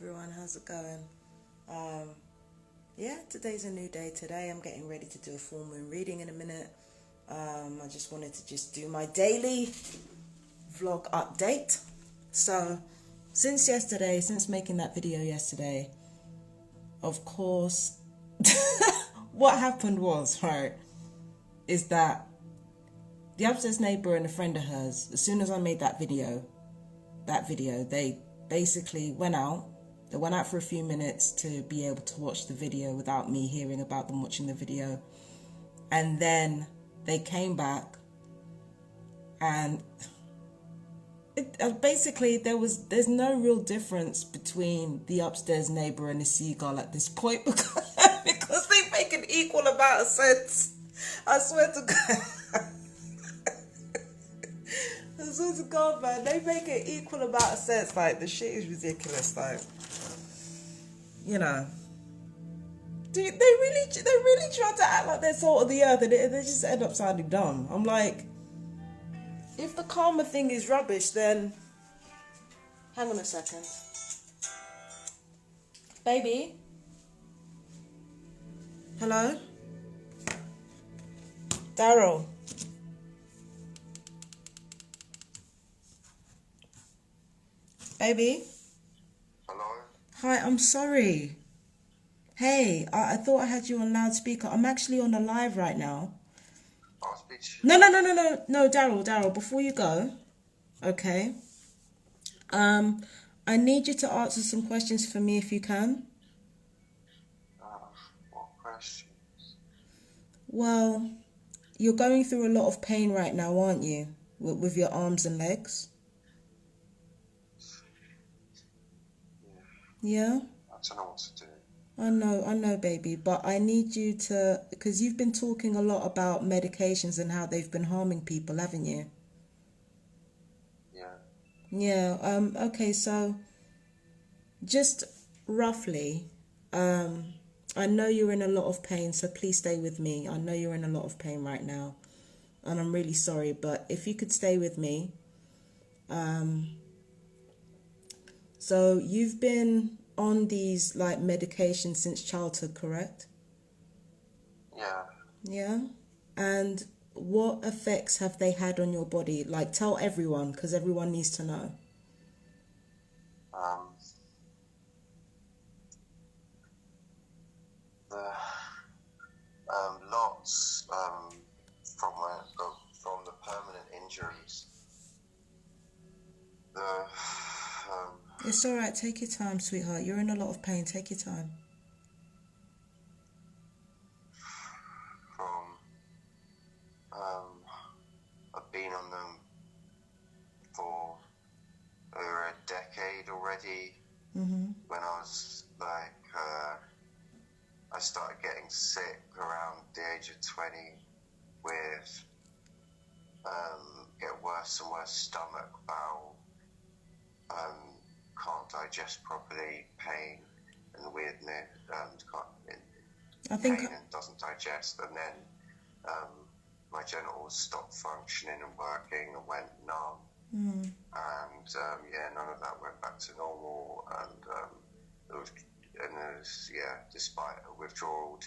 everyone, how's it going? Yeah, today's a new day. Today I'm getting ready to do a full moon reading in a minute. I just wanted to just do my daily vlog update. So since making that video yesterday, of course, what happened was, right, is that the upstairs neighbor and a friend of hers, as soon as I made that video, they basically went out. They went out for a few minutes to be able to watch the video without me hearing about them watching the video. And then they came back and basically there's no real difference between the upstairs neighbor and the seagull at this point because they make an equal amount of sense. I swear to God. I swear to God, man, they make an equal amount of sense. Like, the shit is ridiculous. Like, you know, they really try to act like they're salt of the earth, and they just end up sounding dumb. I'm like, if the karma thing is rubbish, then hang on a second, baby. Hello, Daryl. Baby. Hello? Hi, I'm sorry. Hey, I thought I had you on loudspeaker. I'm actually on a live right now. I'll speak to you. No, Daryl, before you go, okay, I need you to answer some questions for me if you can. What questions? Well, you're going through a lot of pain right now, aren't you? With your arms and legs? Yeah? I don't know what to do. I know, baby, but I need you to, because you've been talking a lot about medications and how they've been harming people, haven't you? Yeah. Yeah, okay, so just roughly, I know you're in a lot of pain, so please stay with me. I know you're in a lot of pain right now, and I'm really sorry, but if you could stay with me. So you've been on these like medications since childhood, correct? Yeah. Yeah. And what effects have they had on your body? Like, tell everyone, because everyone needs to know. Lots from the permanent injuries. It's all right. Take your time, sweetheart. You're in a lot of pain. Take your time. I've been on them for over a decade already. Mm-hmm. When I was like, I started getting sick around the age of 20 with get worse and worse stomach, bowel, can't digest properly, pain and weirdness, pain and doesn't digest, and then my genitals stopped functioning and working and went numb. Mm. And none of that went back to normal, and despite a withdrawal,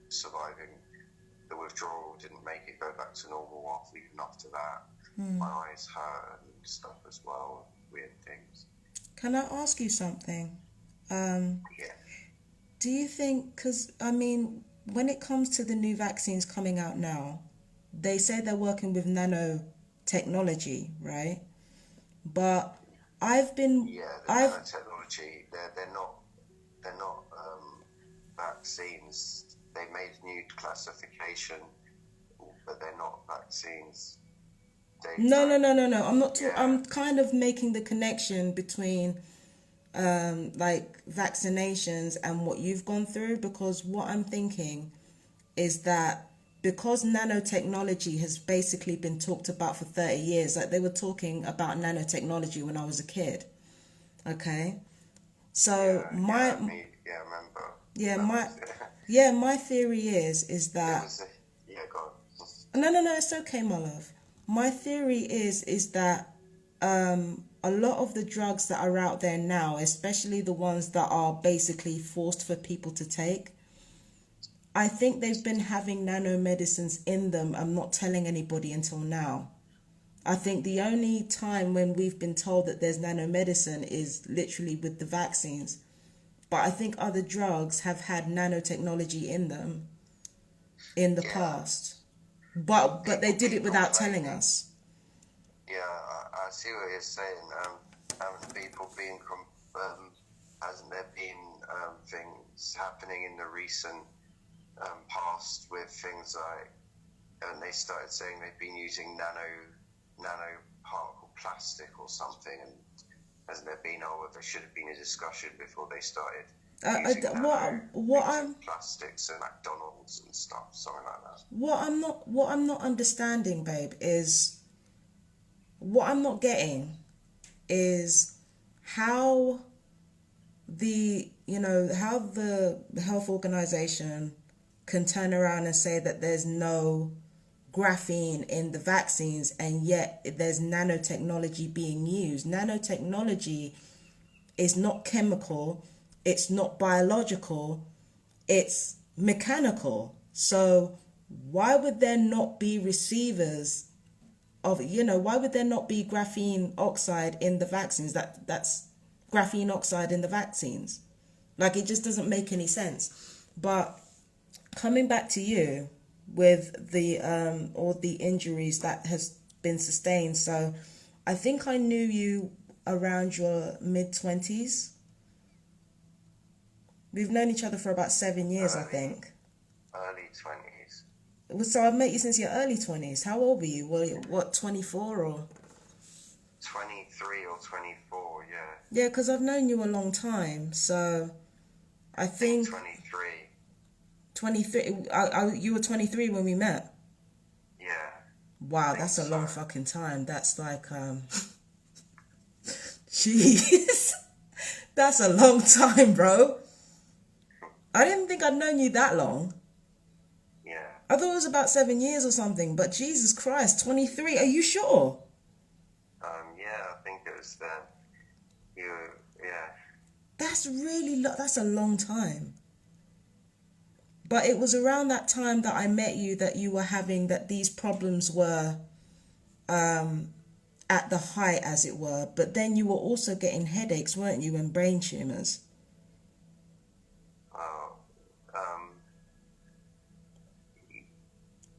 surviving the withdrawal didn't make it go back to normal even after that. My eyes hurt and stuff as well, weird things. Can I ask you something? Yeah. Do you think, because I mean, when it comes to the new vaccines coming out now, they say they're working with nanotechnology, right? But Nanotechnology. They're not vaccines. They made a new classification, but they're not vaccines. No. I'm not. I'm kind of making the connection between like vaccinations and what you've gone through, because what I'm thinking is that because nanotechnology has basically been talked about for 30 years, like they were talking about nanotechnology when I was a kid. Okay, so I remember. My theory is that go on. no, it's okay, my love. My theory is that a lot of the drugs that are out there now, especially the ones that are basically forced for people to take, I think they've been having nanomedicines in them and not telling anybody until now. I think the only time when we've been told that there's nanomedicine is literally with the vaccines. But I think other drugs have had nanotechnology in them in the past. But they did it without telling us. Yeah, I see what you're saying. Haven't people been, hasn't there been things happening in the recent past with things like, and they started saying they've been using nanoparticle plastic or something, and hasn't there been, there should have been a discussion before they started using plastics and McDonald's and stuff, something like that. What I'm not understanding, babe, is what I'm not getting is how the health organization can turn around and say that there's no graphene in the vaccines, and yet there's nanotechnology being used. Nanotechnology is not chemical, it's not biological, it's mechanical. So why would there not be receivers of, why would there not be graphene oxide in the vaccines? That's graphene oxide in the vaccines. Like, it just doesn't make any sense. But coming back to you with the all the injuries that has been sustained. So I think I knew you around your mid-20s. We've known each other for about 7 years, I think. Early 20s. So I've met you since your early 20s. How old were you? What, 24 or? 23 or 24, yeah. Yeah, because I've known you a long time. So I think 23. 23. You were 23 when we met? Yeah. Wow, that's a long fucking time. That's like, jeez. That's a long time, bro. I didn't think I'd known you that long. Yeah. I thought it was about 7 years or something, but Jesus Christ, 23. Are you sure? Yeah, I think it was then. Yeah. That's a long time. But it was around that time that I met you that you were having, that these problems were at the height, as it were. But then you were also getting headaches, weren't you, and brain tumours?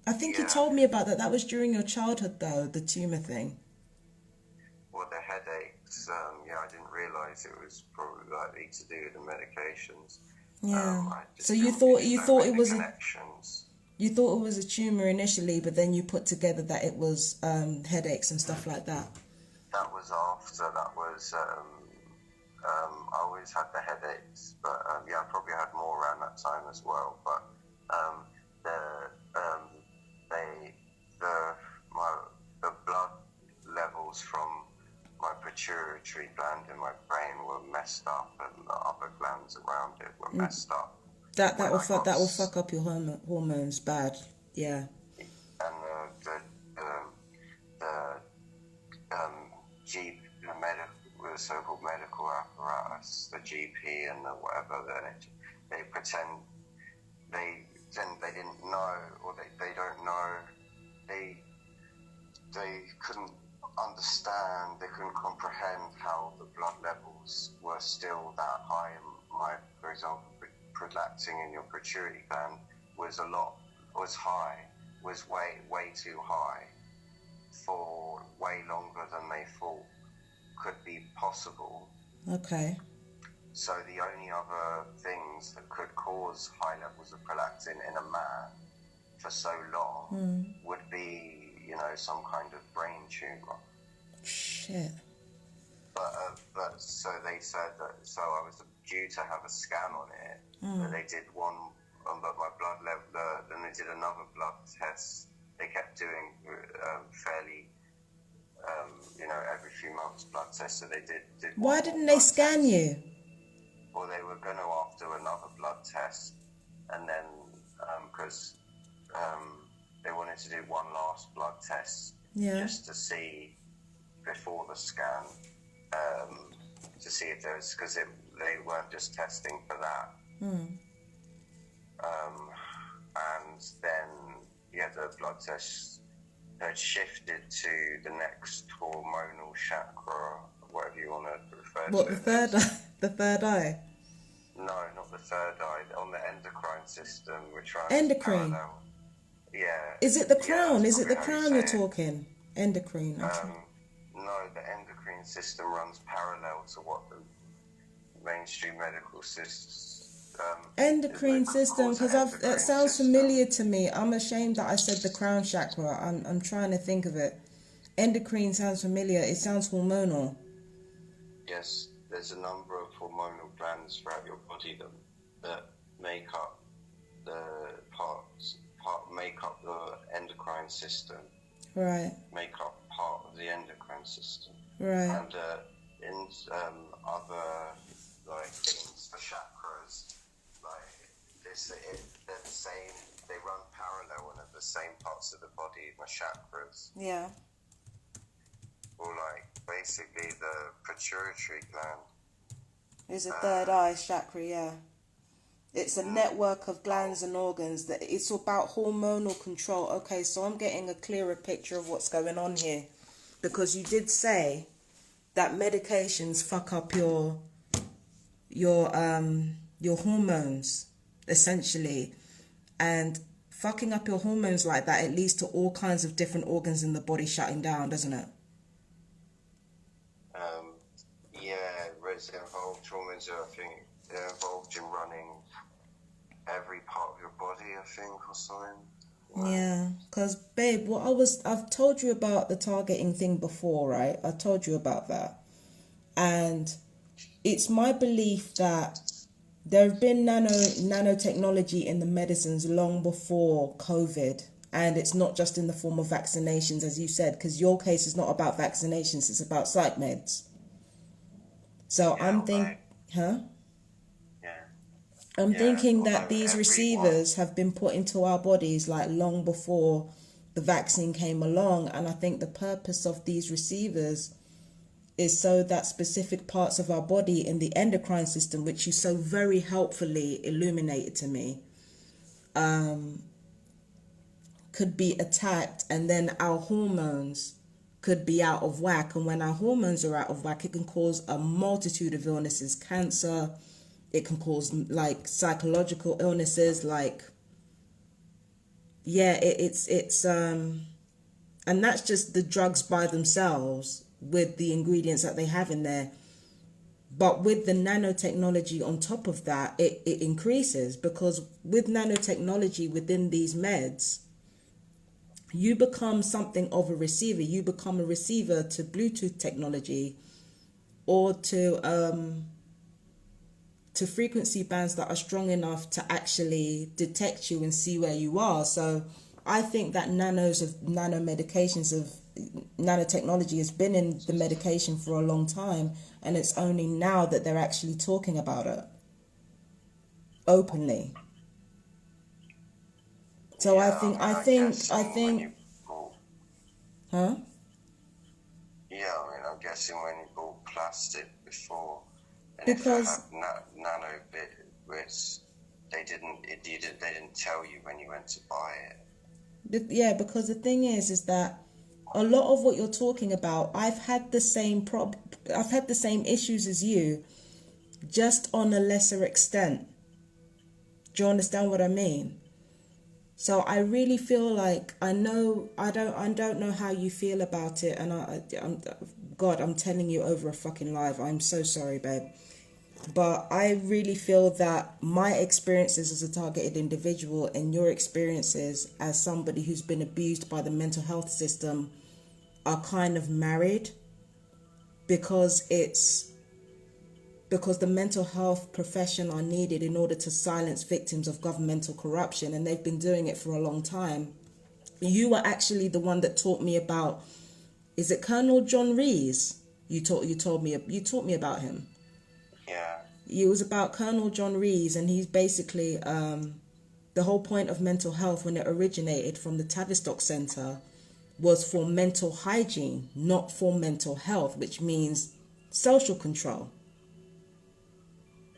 I think you told me about that. That was during your childhood, though, the tumour thing. Well, the headaches, I didn't realise it was probably likely to do with the medications. Yeah. So you thought it was you thought it was a tumour initially, but then you put together that it was headaches and stuff like that. That was after. That was I always had the headaches, but I probably had more around that time as well. But the blood levels from my pituitary gland in my brain were messed up, and the other glands around it were messed up. That will fuck up your hormones bad. Yeah. And the so-called medical apparatus, the GP and the whatever, they pretend they didn't know, or they don't know. They couldn't understand, they couldn't comprehend how the blood levels were still that high. And for example, prolactin in your pituitary gland was way too high for way longer than they thought could be possible. Okay. So the only other things that could cause high levels of prolactin in a man for so long would be, some kind of brain tumor. Shit. But so they said that. So I was due to have a scan on it. But they did one, but my blood level. Then they did another blood test. They kept doing fairly, every few months blood tests. So they did. Why didn't they scan you? Well, they were going to after another blood test, and then because they wanted to do one last blood test, just to see before the scan to see if there was, because they weren't just testing for that. And then, the blood test had shifted to the next hormonal chakra, whatever you want to refer to it. What, the third eye? The third eye? No, not the third eye, on the endocrine system, which runs Endocrine? parallel. Yeah. Is it the crown? Is it the probably how crown you you're say it. talking? Endocrine. Okay. No, the endocrine system runs parallel to what the mainstream medical system. Endocrine system, because it sounds familiar to me. I'm ashamed that I said the crown chakra. I'm trying to think of it. Endocrine sounds familiar. It sounds hormonal. Yes, there's a number of hormonal glands throughout your body that make up the make up the endocrine system. Right. Make up part of the endocrine system. Right. And in other things for chakras, they're the same. They run parallel and at the same parts of the body. The chakras. Yeah. Or basically the pituitary gland. It's a third eye chakra, yeah. It's a network of glands and organs that it's about hormonal control. Okay, so I'm getting a clearer picture of what's going on here. Because you did say that medications fuck up your hormones, essentially. And fucking up your hormones like that, it leads to all kinds of different organs in the body shutting down, doesn't it? It's involved, hormones are, I think, they're involved in running every part of your body, I think, or something. Yeah, because, babe, I've told you about the targeting thing before, right? I told you about that. And it's my belief that there have been nanotechnology in the medicines long before COVID. And it's not just in the form of vaccinations, as you said, because your case is not about vaccinations, it's about psych meds. So I'm thinking, I'm thinking that these receivers have been put into our bodies long before the vaccine came along. And I think the purpose of these receivers is so that specific parts of our body in the endocrine system, which you so very helpfully illuminated to me, could be attacked, and then our hormones could be out of whack. And when our hormones are out of whack, it can cause a multitude of illnesses, cancer. It can cause psychological illnesses, it's and that's just the drugs by themselves with the ingredients that they have in there. But with the nanotechnology on top of that, it increases, because with nanotechnology within these meds, you become something of a receiver. You become a receiver to Bluetooth technology or to frequency bands that are strong enough to actually detect you and see where you are. So I think that nanotechnology has been in the medication for a long time, and it's only now that they're actually talking about it openly. So I think. Huh? Yeah, I'm guessing when you bought plastic before, and because if it had nano bits, they didn't tell you when you went to buy it. Yeah, because the thing is that a lot of what you're talking about, I've had the same issues as you, just on a lesser extent. Do you understand what I mean? So I really feel like I don't know how you feel about it, and I'm telling you over a fucking live. I'm so sorry, babe. But I really feel that my experiences as a targeted individual and your experiences as somebody who's been abused by the mental health system are kind of married, because the mental health profession are needed in order to silence victims of governmental corruption, and they've been doing it for a long time. You were actually the one that taught me about, is it Colonel John Rees? You taught me about him. Yeah. It was about Colonel John Rees, and he's basically the whole point of mental health when it originated from the Tavistock Centre was for mental hygiene, not for mental health, which means social control.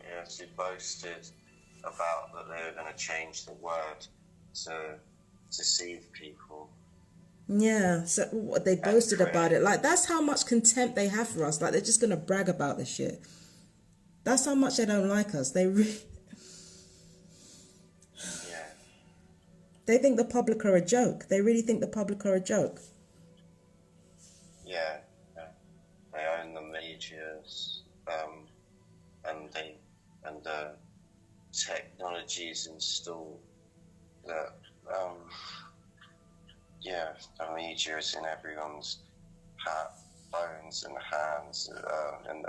Yeah, she boasted about that they were going to change the word to deceive people. Yeah, so what they boasted about it. Like, that's how much contempt they have for us. Like, they're just going to brag about this shit. That's how much they don't like us. They really... Yeah. They think the public are a joke. They really think the public are a joke. Yeah. They own the majors, and the technologies installed that, the media is in everyone's phones and hands, and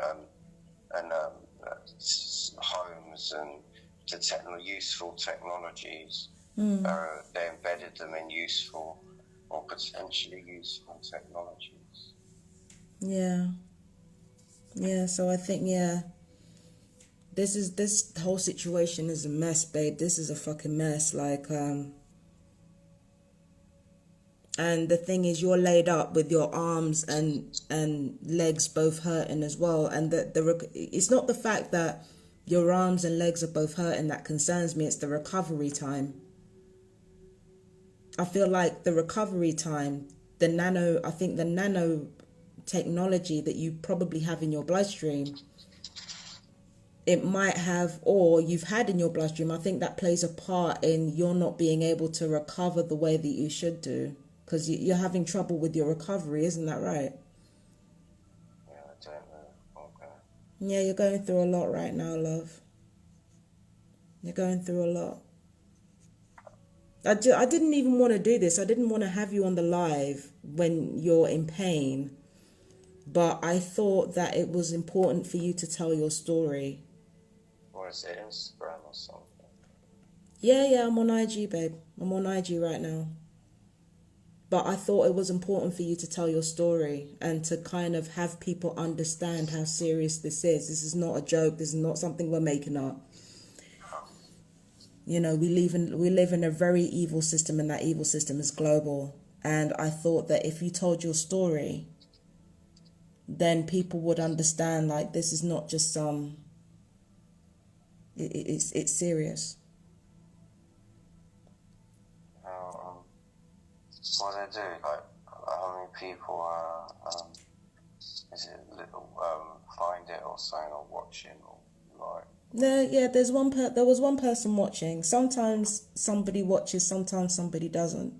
homes, and the useful technologies. They embedded them in useful or potentially useful technologies. Yeah. Yeah, so I think, this whole situation is a mess, babe. This is a fucking mess. Like, and the thing is, you're laid up with your arms and legs both hurting as well. And it's not the fact that your arms and legs are both hurting that concerns me. It's the recovery time. I feel like the recovery time, the nano technology that you probably have in your bloodstream, it might have, or you've had in your bloodstream, I think that plays a part in you're not being able to recover the way that you should do. Because you're having trouble with your recovery, isn't that right? Yeah, I don't know. Okay. Yeah, you're going through a lot right now, love. You're going through a lot. I didn't even want to do this. I didn't want to have you on the live when you're in pain. But I thought that it was important for you to tell your story. Or is it Instagram or something? Yeah, I'm on IG, babe. I'm on IG right now. But I thought it was important for you to tell your story and to kind of have people understand how serious this is. This is not a joke. This is not something we're making up. You know, we live in a very evil system, and that evil system is global. And I thought that if you told your story, then people would understand, like, this is not just some... It's serious. What do they do? Like, how many people are, is it little, find it or something, or watching, or like? Yeah, there was one person watching. Sometimes somebody watches, sometimes somebody doesn't.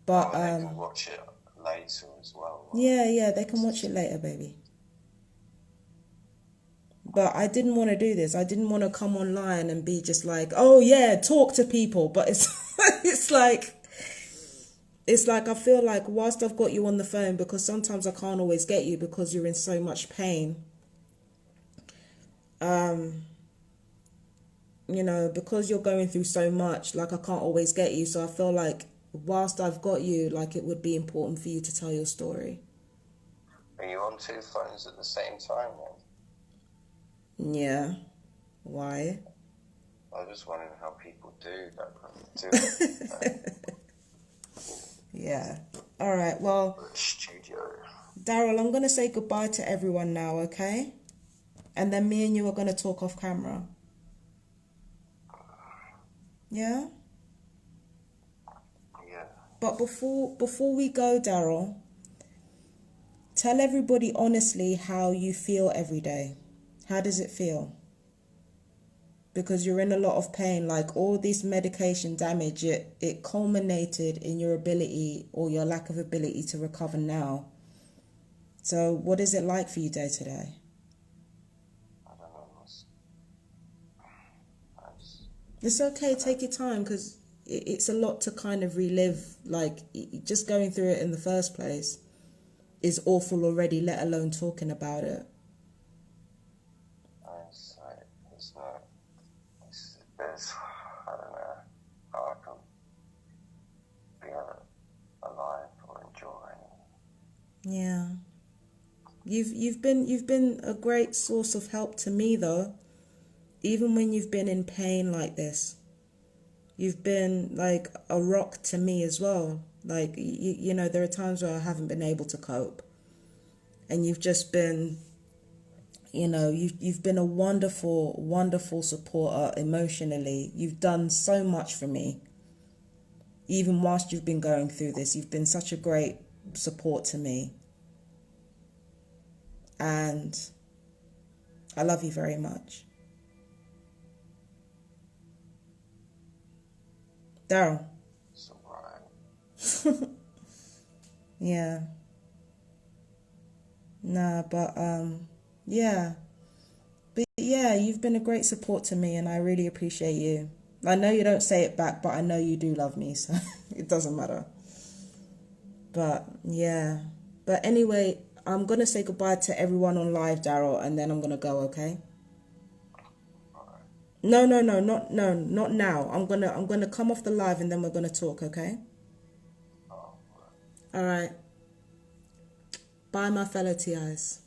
But they can watch it later as well. Right? Yeah, they can watch it later, baby. But I didn't want to do this. I didn't want to come online and be just like, oh yeah, talk to people. But it's like I feel like whilst I've got you on the phone, because sometimes I can't always get you because you're in so much pain. You know, because you're going through so much, like, I can't always get you. So I feel like whilst I've got you, like, it would be important for you to tell your story. Are you on two phones at the same time then? Yeah. Why? I was just wondering how people do that. Yeah. All right. Well, studio. Daryl, I'm going to say goodbye to everyone now, okay? And then me and you are going to talk off camera. Yeah? Yeah. But before we go, Daryl, tell everybody honestly how you feel every day. How does it feel? Because you're in a lot of pain, like all this medication damage, it culminated in your ability or your lack of ability to recover now. So what is it like for you day to day? I don't know. It's okay, take your time, because it's a lot to kind of relive. Like, just going through it in the first place is awful already, let alone talking about it. I don't know how I can be alive or enjoy. Yeah. You've been a great source of help to me, though. Even when you've been in pain like this, you've been like a rock to me as well. Like, you know, there are times where I haven't been able to cope, and you've just been You know, you've been a wonderful, wonderful supporter emotionally. You've done so much for me. Even whilst you've been going through this, you've been such a great support to me. And I love you very much. Daryl. It's alright. Yeah. Nah, but yeah. But yeah, you've been a great support to me and I really appreciate you. I know you don't say it back, but I know you do love me, so it doesn't matter. But yeah. But anyway, I'm gonna say goodbye to everyone on live, Daryl, and then I'm gonna go, okay? No, not now. I'm gonna come off the live and then we're gonna talk, okay? All right. Bye, my fellow TIs.